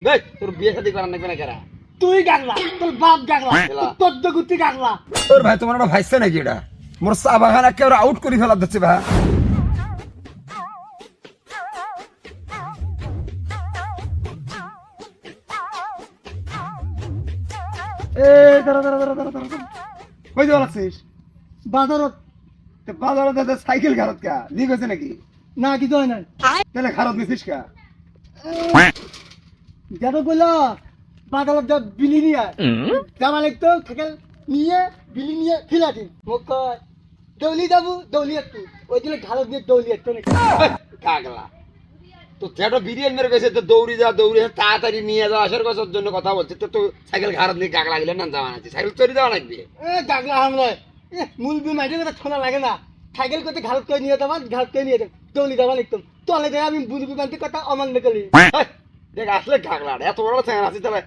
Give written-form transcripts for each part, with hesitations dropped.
তোর বিয়ে শাদী করার নাকি না কেরা? তুই গাগলা, তোর বাপ গাগলা, তোর গুতি গাগলা। তোর ভাই তোমার একটা ভাইছে নাকি এটা? মোর চা বাগান একেবারে আউট করে ফেলা দিচ্ছে ভাই। কই যাওয়া লাগছিস? বাজারত বাজারে সাইকেল খারত কা লিক হয়েছে নাকি? না কিছু হয় নাই। তাহলে খারত নিছিস কা? যেটা বললো বাজারত যা বিলি নিয়ে জামা লিখতো থাকে নিয়ে বিলি নিয়ে ফিলা দিন মোক কয় দৌলি যাবো দৌলি একটু ওই দিলে ঘালত দিয়ে দৌলি একটু নাকি কাগলা তো যেটা বিরিয়ানি মেরে গেছে তো দৌড়ি যা তাড়াতাড়ি নিয়ে যাওয়া আসার কথার জন্য কথা বলছে তো তো সাইকেল ঘাড়ত নিয়ে গাগলা গেলে না যাওয়া নাকি সাইকেল চড়ি যাওয়া লাগবে। গাগলা হামলা মূল বিমাইটের কথা শোনা লাগে না সাইকেল করতে ঘালত করে নিয়ে যাবা ঘালত করে নিয়ে যাবো দৌলি যাবা লিখতাম তলে যায় আমি বুঝ বিমানটির কথা অমান্য করি। দেখ আসলে গাগলা এত বড় চ্যাংড়া আছিস তাহলে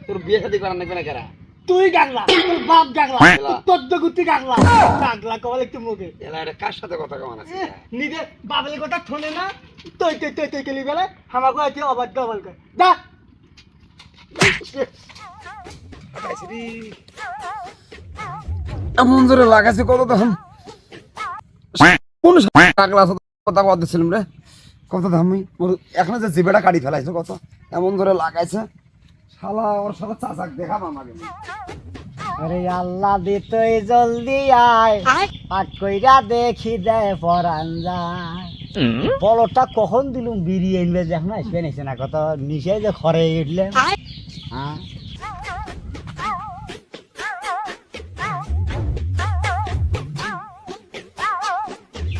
তোর বিয়ে শাদী করার নাকি না কেরা? তুই গাগলা, তোর বাপ গাগলা, তোর গুতি গাগলা, গাগলা কবা লিখতে মুখে। এলা এটা কার সাথে কথা কেমন আছে? নিজে বাবলের কথা শোনে না তুই কেলি বেলে আমাকে আজকে অবাধ্য বল করে দা এমন জোরে লাগাইছে কত তখন কোন পাগলা কথা বলতেছিলাম রে কত দামি এখন যে জিবেটা কাটি ফেলাইছে কত এমন জোরে লাগাইছে শালা ওর শালা চাচাক দেখাম আমাকে। আরে আল্লাহ দিতে জলদি আয় পাট কইরা দেখি দে পরান যায় বলটা কখন দিলুম বিরিয়ানি বে দেখ না আসবে না কত নিচে যে খরে উঠলে হ্যাঁ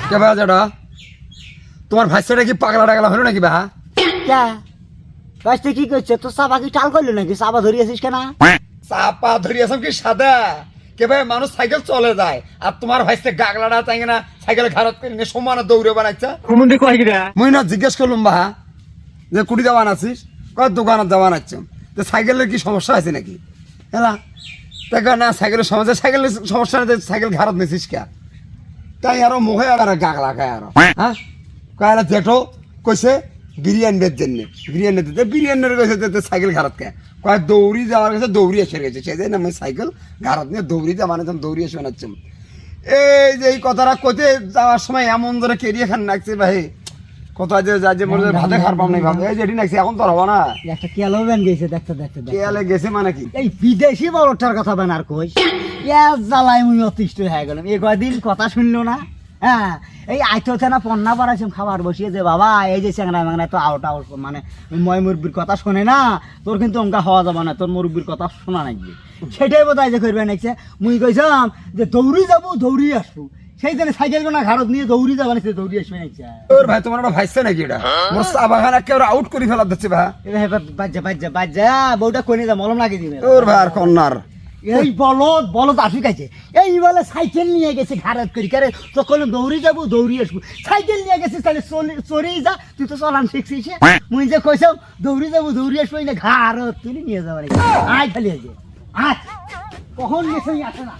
কে ভাই যেটা তোমার ভাইসাটা কি পাগলা টাগলা হলো নাকি বা? কে গাছটা কি করছে তো চাপা কি টাল করলো নাকি চাপা ধরিয়েছিস কেনা চাপা ধরিয়েছাম কি সাদা কে ভাই মানুষ সাইকেল চলে যায় আর তোমার ভাইসে গাগলাটা চাই না সাইকেল ঘাড়ত করে নিয়ে সমান দৌড়ে বানাইছে মুই না জিজ্ঞেস করলাম বা যে কুড়ি যাওয়ান আছিস কয় দোকানত যাওয়ান আছিস তো সাইকেলের কি সমস্যা আছে নাকি হেলা দেখ না সাইকেলের সমস্যা নেই সাইকেল ঘাড়ত নিছিস কে তাই আরো মুখে আর গাগলা খায় আরো হ্যাঁ কয় জেঠো কইছে বিরিয়ানি বের জন্য বিরিয়ানি দিতে বিরিয়ানির কাছে সাইকেল ঘাড়ত কে কয় দৌড়ি যাওয়ার কাছে দৌড়ি এসে গেছে সেই জন্য আমি সাইকেল ঘাড়ত নিয়ে দৌড়ি যা মানে দৌড়ি এসে বানাচ্ছি। এই যে এই কথাটা কোথায় যাওয়ার সময় এমন ধরে কেরিয়ে খান নাকছে ভাই কোথায় যে যা যে বলে ভাতে খার পাম নাই ভাবে এই যেটি নাকছে এখন তো হবো না একটা কেলো ব্যান গেছে দেখতে কেয়ালে গেছে মানে কি এই বিদেশি বড়টার কথা বেন আর কই জ্বালাই মুই অতিষ্ঠ হয়ে গেলাম এ কয়দিন কথা শুনলো না হ্যাঁ এই আইতে না পন্না বাড়াইছিলাম খাবার বসিয়ে যে বাবা এই যে চ্যাংরা ম্যাংরা তো আউট মানে ময় মুরব্বির কথা শোনে না তোর কিন্তু অঙ্কা হওয়া যাবে না তোর মুরব্বির কথা শোনা নাকি সেটাই বোধ হয় যে করবে নাকছে মুই কইসাম যে দৌড়ি যাবো দৌড়ি আসবো সেই জন্য সাইকেল কোনা ঘাড়ত নিয়ে দৌড়ি যাবা নাকি দৌড়ি আসবে নাকি তোর ভাই তোমার একটা ভাইছে নাকি এটা মোর চা বাগান একেবারে আউট করে ফেলা দিচ্ছে ভাই বাজ্যা বউটা কই নিয়ে যা মলম লাগিয়ে দিবে তোর ভাই আর কন্যার এই বলদ আসি গেছে এই বলে সাইকেল নিয়ে গেছে ঘাড়ত করি কারে তখন দৌড়ি যাবো দৌড়ি আসবো সাইকেল নিয়ে গেছিস তাহলে চড়েই যা তুই তো চলান শিখছিস মুই যে কইসাম দৌড়ি যাবো দৌড়ি আসবো না ঘাড়ত তুই নিয়ে যাবো আয় খালি আজ কখন গেছে আসে না